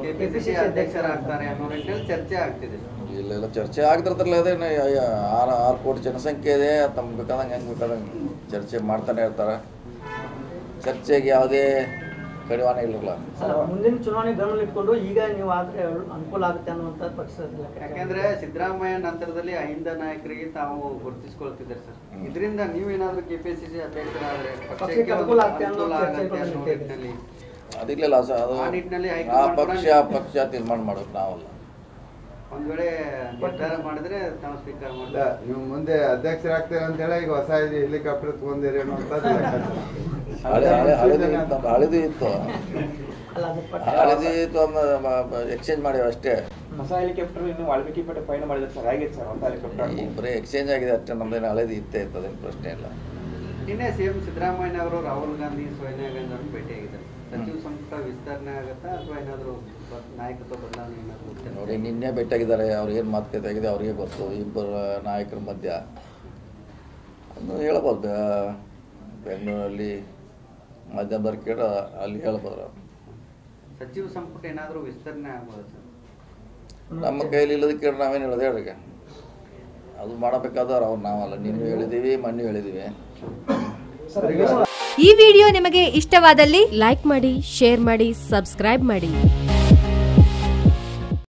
KPCC ಅಧ್ಯಕ್ಷರಾಗ್ತಾರೆ ಅನ್ನೋ ನಿಟ್ಟಿನಲ್ಲಿ ಚರ್ಚೆ ಆಗ್ತಿದೆ. ಇಲ್ಲ ಚರ್ಚೆ ಆಗ್ತಿರ್ತಾರಲ್ಲ, ಅದೇ 6 ಕೋಟಿ ಜನಸಂಖ್ಯೆ ಇದೆ, ತಮ್ಗೆ ಬೇಕಾದಂಗೆ ಹೆಂಗೆ ಬೇಕಾದಂಗೆ ಚರ್ಚೆ ಮಾಡ್ತಾನೆ ಇರ್ತಾರೆ. ಚರ್ಚೆಗೆ ಯಾವುದೇ ಕಡಿವಾಣ ಇರಲಿಲ್ಲ. ಮುಂದಿನ ಚುನಾವಣೆ ಗಮನ ಇಟ್ಕೊಂಡು ಈಗ ನೀವು ಆದ್ರೆ ಅನುಕೂಲ ಆಗುತ್ತೆ ಅನ್ನುವಂಥ ಪಕ್ಷ. ಯಾಕೆಂದ್ರೆ ಸಿದ್ದರಾಮಯ್ಯ ನಂತರದಲ್ಲಿ ಅಹಿಂದ ನಾಯಕರಿಗೆ ತಾವು ಗುರುತಿಸಿಕೊಳ್ತಿದ್ದಾರೆ ಸರ್. ಇದರಿಂದ ನೀವೇನಾದ್ರೂ ಕೆಪಿಸಿಸಿ ಅಧ್ಯಕ್ಷರಾದ್ರೆ ಅದಿಲ್ಲ ಸರ್, ಅದು ಆ ಪಕ್ಷ ತೀರ್ಮಾನ ಮಾಡೋದು ನಾವಲ್ಲ. ಒಂದ್ ವೇಳೆ ನಿರ್ಧಾರ ಮಾಡಿದ್ರೆ ತಾವು ಸ್ವೀಕಾರ ಮಾಡಿಲ್ಲ. ನೀವು ಮುಂದೆ ಅಧ್ಯಕ್ಷರಾಗ್ತೀರ ಅಂತ ಹೇಳಿ ಈಗ ಹೊಸ ಹೆಲಿಕಾಪ್ಟರ್ ತಗೊಂಡಿರಿ ಅನ್ನೋಂಥದ್ದು ಹಳೆದು ಇತ್ತು ಎಕ್ಸ್ಚೇಂಜ್ ಮಾಡಿವ ಅಷ್ಟೇ. ಹೊಸ ಹೆಲಿಕಾಪ್ಟರ್ ಇನ್ನು ವಾಲ್ಮೀಕಿ ಪೇಟೆ ಪಯಣ ಮಾಡಿದ್ರೆ ಸರ್ ಹೇಗೆ ಸರ್ ಹೊಸ ಹೆಲಿಕಾಪ್ಟರ್? ಬರೀ ಎಕ್ಸ್ಚೇಂಜ್ ಆಗಿದೆ ಅಷ್ಟೇ, ನಮ್ದೇನು ಹಳೆದು ಇತ್ತೇ ಇತ್ತು, ಅದೇನು ಪ್ರಶ್ನೆ ಇಲ್ಲ. ನಿನ್ನೆ ಸಿಎಂ ಸಿದ್ದರಾಮಯ್ಯ ಅವರು ರಾಹುಲ್ ಗಾಂಧಿ ಸೋನಿಯಾ ಗಾಂಧಿ ಅವರನ್ನು ಭೇಟಿಯಾಗಿದ್ದಾರೆ. ಸಚಿವ ಸಂಪುಟ ವಿಸ್ತರಣೆ ಆಗುತ್ತಾ ಅಥವಾ ಏನಾದರೂ ನಾಯಕತ್ವ ಬದಲಾವಣೆ ಏನಾದರೂ? ನೋಡಿ, ನಿನ್ನೆ ಭೇಟಿಯಾಗಿದ್ದಾರೆ, ಅವ್ರು ಏನು ಮಾತುಕತೆ ಆಗಿದೆ ಅವ್ರಿಗೆ ಗೊತ್ತು. ಇಬ್ಬರು ನಾಯಕರ ಮಧ್ಯ ಹೇಳ್ಬೋದು, ಬೆಂಗಳೂರಲ್ಲಿ ಮಧ್ಯಂತರ ಕೇಳ ಅಲ್ಲಿ ಹೇಳ್ಬೋದು. ಸಚಿವ ಸಂಪುಟ ಏನಾದರೂ ವಿಸ್ತರಣೆ ಆಗ್ಬೋದು ಸರ್? ನಮ್ಮ ಕೈಲಿ ಇಲ್ಲದ ಕೇಳಿ ನಾವೇನು ಹೇಳೋದು ಹೇಳಿಗೆ, ಅದು ಮಾಡಬೇಕಾದ್ರೆ ಅವ್ರು ನಾವಲ್ಲ. ನಿನ್ನೆ ಹೇಳಿದ್ದೀವಿ, ಮೊನ್ನೆ ಹೇಳಿದ್ದೀವಿ. ಈ ವಿಡಿಯೋ ನಿಮಗೆ ಇಷ್ಟವಾದಲ್ಲಿ ಲೈಕ್ ಮಾಡಿ, ಶೇರ್ ಮಾಡಿ, ಸಬ್ಸ್ಕ್ರೈಬ್ ಮಾಡಿ.